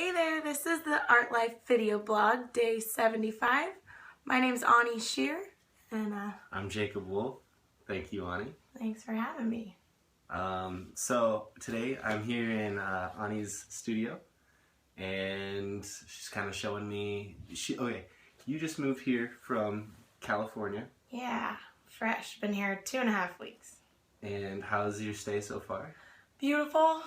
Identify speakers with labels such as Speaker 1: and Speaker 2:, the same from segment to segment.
Speaker 1: Hey there, this is the Art Life video blog, day 75. My name's Sher, and
Speaker 2: I'm Jacob Wolf. Thank you, Ani.
Speaker 1: thanks for having me.
Speaker 2: So today I'm here in Ani's studio, and she's kind of showing me. You just moved here from California.
Speaker 1: Yeah, fresh. Been here 2.5 weeks.
Speaker 2: And how's your stay so far?
Speaker 1: Beautiful.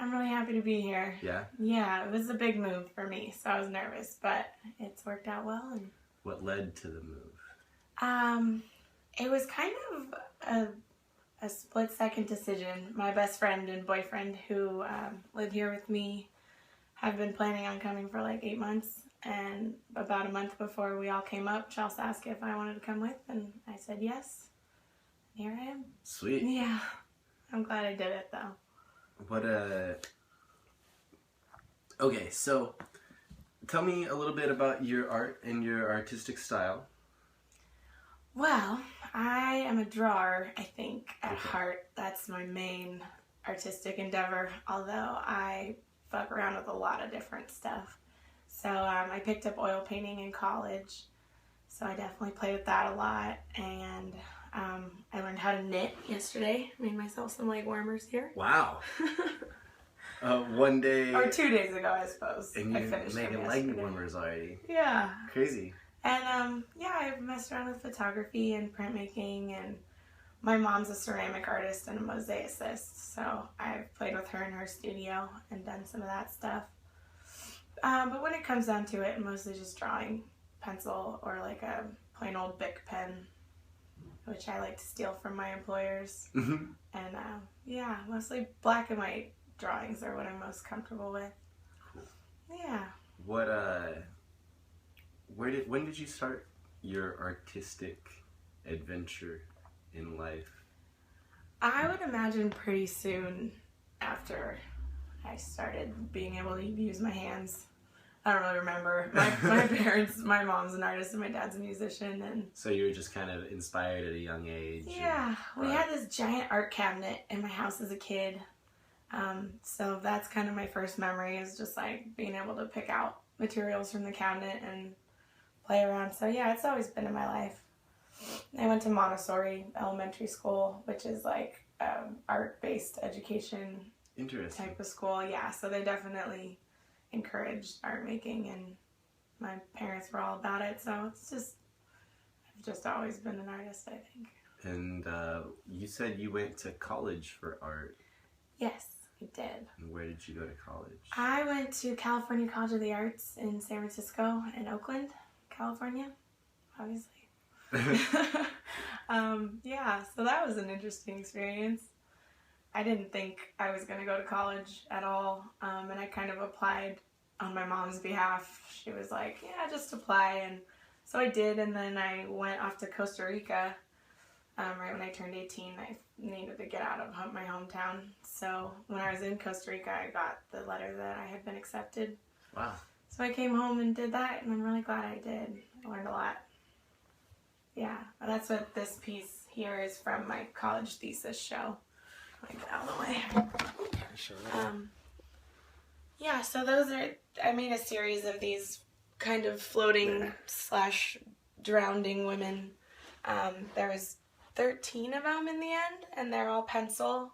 Speaker 1: I'm really happy to be here.
Speaker 2: Yeah?
Speaker 1: Yeah, it was a big move for me, so I was nervous, but it's worked out well. And
Speaker 2: What led to the move?
Speaker 1: it was kind of a split-second decision. My best friend and boyfriend who live here with me have been planning on coming for like 8 months, and about a month before we all came up, Chelsea asked if I wanted to come with, and I said yes. Here I am.
Speaker 2: Sweet.
Speaker 1: Yeah, I'm glad I did it though.
Speaker 2: Okay, so tell me a little bit about your art and your artistic style.
Speaker 1: Well, I am a drawer, I think, at heart. That's my main artistic endeavor, although I fuck around with a lot of different stuff. So I picked up oil painting in college, so I definitely played with that a lot, and I learned how to knit yesterday. Made myself some leg warmers here.
Speaker 2: Wow. One day...
Speaker 1: Or 2 days ago, I suppose.
Speaker 2: And
Speaker 1: I
Speaker 2: you
Speaker 1: finished
Speaker 2: making leg warmers already.
Speaker 1: Yeah.
Speaker 2: Crazy.
Speaker 1: And yeah, I've messed around with photography and printmaking, and my mom's a ceramic artist and a mosaicist, so I've played with her in her studio and done some of that stuff. But when it comes down to it, I'm mostly just drawing, pencil, or like a plain old Bic pen, which I like to steal from my employers.
Speaker 2: Mm-hmm.
Speaker 1: And yeah, mostly black and white drawings are what I'm most comfortable with.
Speaker 2: Cool.
Speaker 1: Yeah.
Speaker 2: When did you start your artistic adventure in life?
Speaker 1: I would imagine pretty soon after I started being able to use my hands. I don't really remember. My parents, my mom's an artist and my dad's a musician, and
Speaker 2: so you were just kind of inspired at a young age.
Speaker 1: Yeah, we had this giant art cabinet in my house as a kid. So that's kind of my first memory, is just like being able to pick out materials from the cabinet and play around. So yeah, it's always been in my life. I went to Montessori elementary school, which is like art-based education type of school. Yeah, so they definitely encouraged art making, and my parents were all about it. So it's just, I've just always been an artist, I think.
Speaker 2: And you said you went to college for art.
Speaker 1: Yes, I did.
Speaker 2: And where did you go to college?
Speaker 1: I went to California College of the Arts in San Francisco and Oakland, California, obviously. Yeah, so that was an interesting experience. I didn't think I was going to go to college at all, and I kind of applied on my mom's behalf. She was like, yeah, just apply, and so I did, and then I went off to Costa Rica right when I turned 18. I needed to get out of my hometown, so when I was in Costa Rica, I got the letter that I had been accepted.
Speaker 2: Wow. So
Speaker 1: I came home and did that, and I'm really glad I did. I learned a lot. Yeah, that's what this piece here is from my college thesis show. Like out of the way. Yeah, so those are, I made a series of these kind of floating / drowning women. There was 13 of them in the end, and they're all pencil.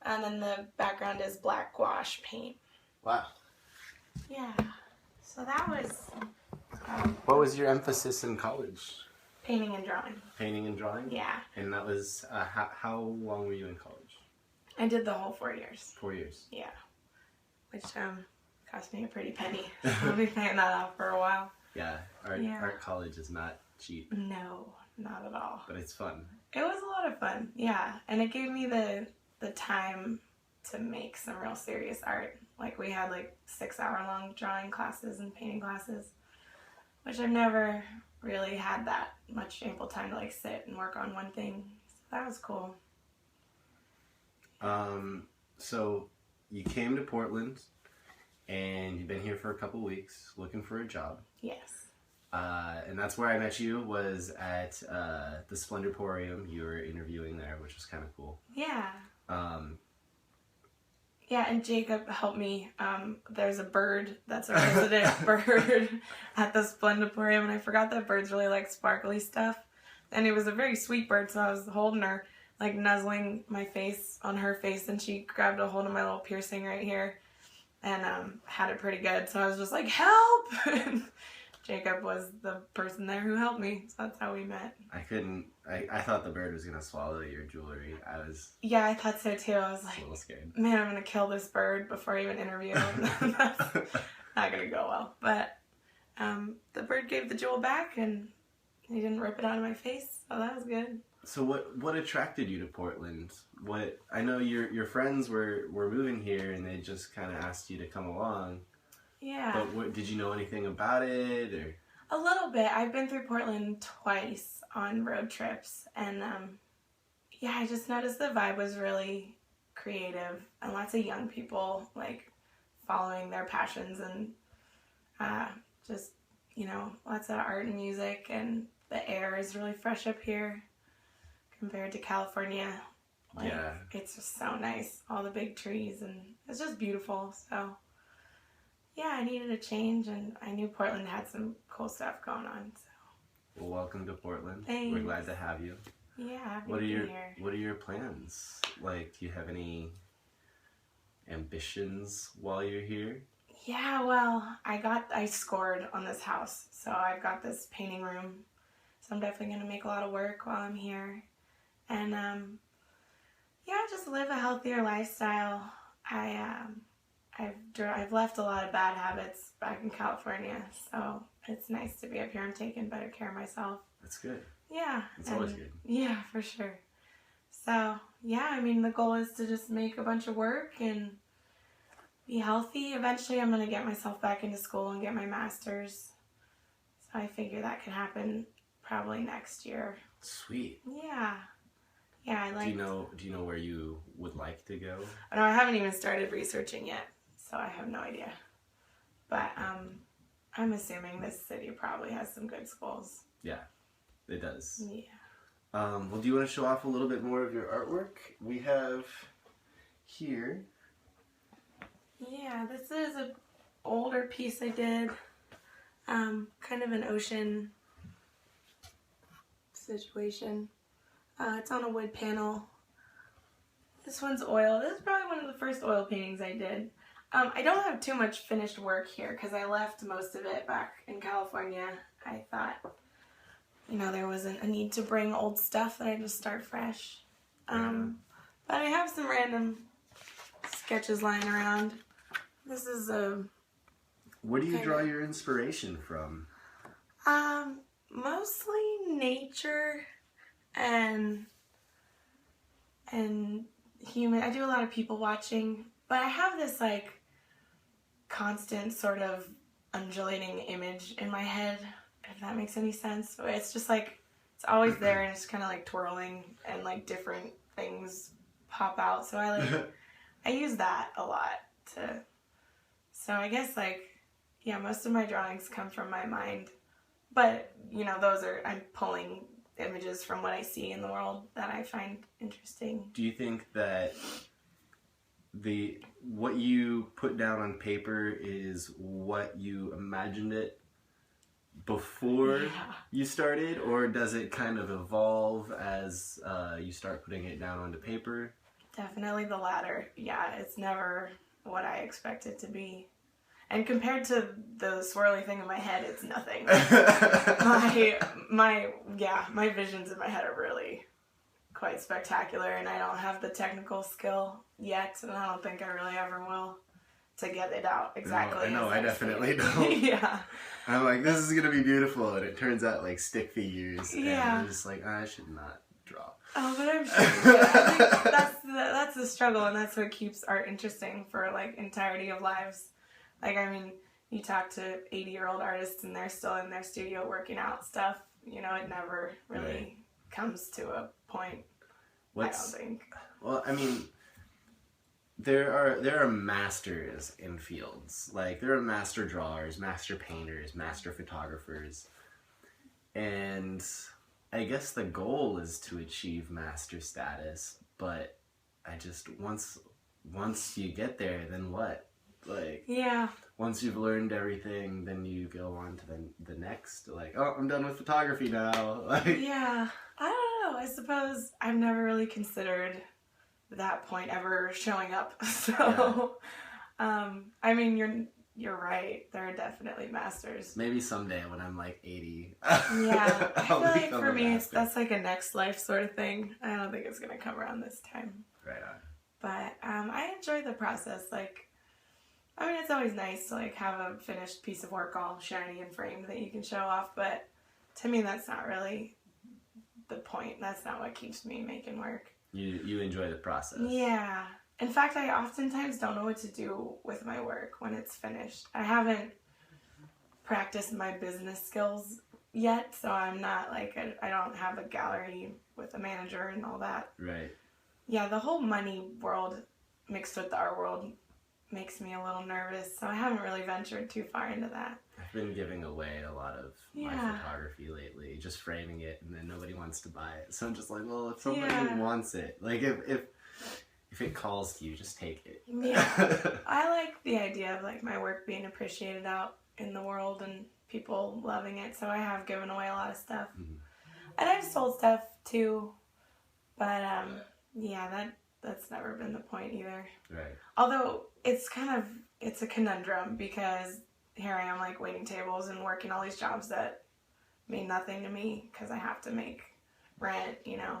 Speaker 1: And then the background is black gouache paint.
Speaker 2: Wow.
Speaker 1: Yeah, so that was...
Speaker 2: what was your emphasis in college?
Speaker 1: Painting and drawing.
Speaker 2: Painting and drawing?
Speaker 1: Yeah.
Speaker 2: And that was, how long were you in college?
Speaker 1: I did the whole 4 years.
Speaker 2: 4 years?
Speaker 1: Yeah. Which cost me a pretty penny. I'll be paying that off for a while.
Speaker 2: Yeah, art college is not cheap.
Speaker 1: No, not at all.
Speaker 2: But it's fun.
Speaker 1: It was a lot of fun, yeah. And it gave me the time to make some real serious art. Like we had like 6-hour-long drawing classes and painting classes, which I've never really had that much ample time to like sit and work on one thing. So that was cool.
Speaker 2: So you came to Portland and you've been here for a couple weeks looking for a job.
Speaker 1: Yes.
Speaker 2: And that's where I met you, was at the Splendorporium. You were interviewing there, which was kind of cool.
Speaker 1: Yeah. Yeah, and Jacob helped me. There's a bird that's a resident bird at the Splendiporium, and I forgot that birds really like sparkly stuff. And it was a very sweet bird, so I was holding her, like nuzzling my face on her face, and she grabbed a hold of my little piercing right here, and had it pretty good. So I was just like, help! And Jacob was the person there who helped me, so that's how we met.
Speaker 2: I thought the bird was going to swallow your jewelry.
Speaker 1: Yeah, I thought so too. I was
Speaker 2: a
Speaker 1: like,
Speaker 2: little scared.
Speaker 1: man, I'm going to kill this bird before I even interview him. That's not going to go well. But the bird gave the jewel back, and he didn't rip it out of my face, so that was good.
Speaker 2: So what attracted you to Portland? I know your friends were moving here, and they just kind of asked you to come along.
Speaker 1: Yeah.
Speaker 2: But did you know anything about it, or?
Speaker 1: A little bit. I've been through Portland twice on road trips, and yeah, I just noticed the vibe was really creative, and lots of young people like following their passions, and just, you know, lots of art and music, and the air is really fresh up here compared to California. Like,
Speaker 2: yeah.
Speaker 1: It's just so nice. All the big trees, and it's just beautiful. So yeah, I needed a change, and I knew Portland had some cool stuff going on. So.
Speaker 2: Well, welcome to Portland.
Speaker 1: Thanks.
Speaker 2: We're glad to have you.
Speaker 1: Yeah, happy to be here.
Speaker 2: What are your plans? Like, do you have any ambitions while you're here?
Speaker 1: Yeah, well, I scored on this house, so I've got this painting room. So I'm definitely gonna make a lot of work while I'm here, and yeah, just live a healthier lifestyle. I've left a lot of bad habits back in California, so it's nice to be up here and taking better care of myself.
Speaker 2: That's good.
Speaker 1: Yeah.
Speaker 2: It's always good.
Speaker 1: Yeah, for sure. So, yeah, I mean, the goal is to just make a bunch of work and be healthy. Eventually, I'm going to get myself back into school and get my master's. So I figure that could happen probably next year.
Speaker 2: Sweet.
Speaker 1: Yeah. Yeah, I like...
Speaker 2: Do you know where you would like to go?
Speaker 1: No, I haven't even started researching yet, so I have no idea. But I'm assuming this city probably has some good schools.
Speaker 2: Yeah, it does.
Speaker 1: Yeah.
Speaker 2: Well, do you want to show off a little bit more of your artwork? We have here.
Speaker 1: Yeah, this is an older piece I did. Kind of an ocean situation. It's on a wood panel. This one's oil. This is probably one of the first oil paintings I did. I don't have too much finished work here because I left most of it back in California. I thought, you know, there wasn't a need to bring old stuff, that I just start fresh. But I have some random sketches lying around. This is a...
Speaker 2: Where do you draw your inspiration from?
Speaker 1: Mostly nature and human. I do a lot of people watching, but I have this like constant sort of undulating image in my head, if that makes any sense. It's just like, it's always there, and it's kind of like twirling, and like different things pop out. So I use that a lot to, so I guess like, yeah, most of my drawings come from my mind, but you know, I'm pulling images from what I see in the world that I find interesting.
Speaker 2: Do you think that what you put down on paper is what you imagined it before you started, or does it kind of evolve as you start putting it down onto paper? Definitely
Speaker 1: the latter. Yeah, it's never what I expect it to be. And compared to the swirly thing in my head, it's nothing. My visions in my head are really quite spectacular, and I don't have the technical skill yet, and I don't think I really ever will, to get it out exactly.
Speaker 2: No, I definitely don't.
Speaker 1: Yeah.
Speaker 2: I'm like, this is gonna be beautiful, and it turns out like stick figures.
Speaker 1: Yeah.
Speaker 2: And I'm just like, I should not draw.
Speaker 1: Oh, but I'm sure. Yeah, I think that's the struggle, and that's what keeps art interesting for like entirety of lives. Like, I mean, you talk to 80-year-old artists and they're still in their studio working out stuff. You know, it never really comes to a point, I don't think.
Speaker 2: Well, I mean, there are masters in fields. Like, there are master drawers, master painters, master photographers. And I guess the goal is to achieve master status, but I just, once once you get there, then what? Like,
Speaker 1: Yeah.
Speaker 2: once you've learned everything, then you go on to the next. Like, oh, I'm done with photography now. Like,
Speaker 1: Yeah. I don't know. I suppose I've never really considered that point ever showing up. So, I mean, you're right. There are definitely masters.
Speaker 2: maybe someday when I'm like 80.
Speaker 1: Yeah. I feel
Speaker 2: I'll
Speaker 1: like
Speaker 2: become
Speaker 1: for
Speaker 2: a
Speaker 1: me,
Speaker 2: master.
Speaker 1: that's like a next life sort of thing. I don't think it's going to come around this time.
Speaker 2: Right on.
Speaker 1: But I enjoy the process. Like, I mean, it's always nice to like have a finished piece of work all shiny and framed that you can show off. But to me, that's not really the point. That's not what keeps me making work.
Speaker 2: You enjoy the process.
Speaker 1: Yeah. In fact, I oftentimes don't know what to do with my work when it's finished. I haven't practiced my business skills yet, so I'm not like, I don't have a gallery with a manager and all that.
Speaker 2: Right.
Speaker 1: Yeah, the whole money world mixed with the art world makes me a little nervous, so I haven't really ventured too far into that.
Speaker 2: I've been giving away a lot of my photography lately, just framing it, and then nobody wants to buy it. So I'm just like, well, if somebody wants it, like if it calls to you, just take it.
Speaker 1: Yeah, I like the idea of like my work being appreciated out in the world and people loving it. So I have given away a lot of stuff, and I've sold stuff too. But yeah, that's never been the point either.
Speaker 2: Right.
Speaker 1: Although it's a conundrum because here I am like waiting tables and working all these jobs that mean nothing to me because I have to make rent, you know,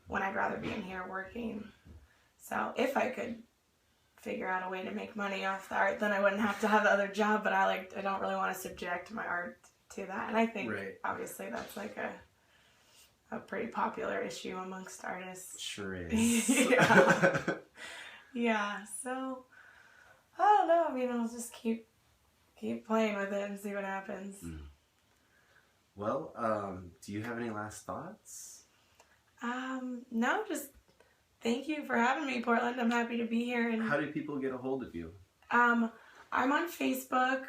Speaker 1: when I'd rather be in here working. So if I could figure out a way to make money off the art, then I wouldn't have to have the other job, but I don't really want to subject my art to that. And I think obviously that's like a pretty popular issue amongst artists.
Speaker 2: Sure is.
Speaker 1: Yeah. Yeah, so I don't know. I mean, I'll just keep playing with it and see what happens.
Speaker 2: Well, do you have any last thoughts?
Speaker 1: No, just thank you for having me, Portland. I'm happy to be here. And
Speaker 2: how do people get a hold of you?
Speaker 1: I'm on Facebook,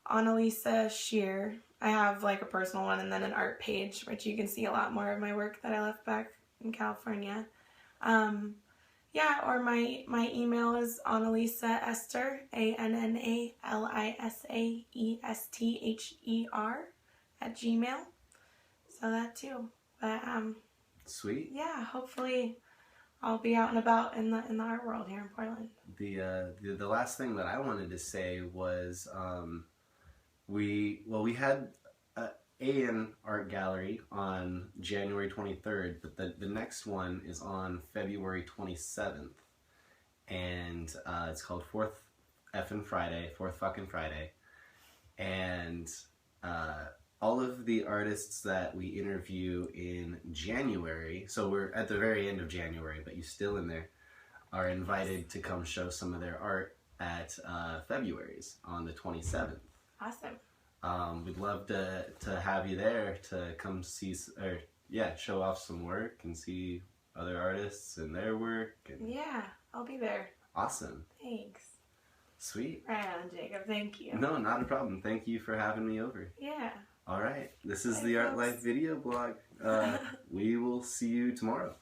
Speaker 1: Annalisa Sher. I have like a personal one and then an art page, which you can see a lot more of my work that I left back in California. Yeah, or my email is Annalisa Esther, ANNALISAESTHER @gmail. So that too. But
Speaker 2: sweet.
Speaker 1: Yeah, hopefully I'll be out and about in the art world here in Portland.
Speaker 2: The last thing that I wanted to say was we had an art gallery on January 23rd, but the next one is on February 27th, and it's called Fourth fucking Friday, and all of the artists that we interview in January, so we're at the very end of January, but you still in there, are invited to come show some of their art at February's on the 27th.
Speaker 1: Awesome.
Speaker 2: We'd love to have you there to come see, show off some work and see other artists and their work. And
Speaker 1: yeah, I'll be there.
Speaker 2: Awesome.
Speaker 1: Thanks.
Speaker 2: Sweet.
Speaker 1: Right on, Jacob. Thank you.
Speaker 2: No, not a problem. Thank you for having me over.
Speaker 1: Yeah.
Speaker 2: All right. This is the Art Life video blog. We will see you tomorrow.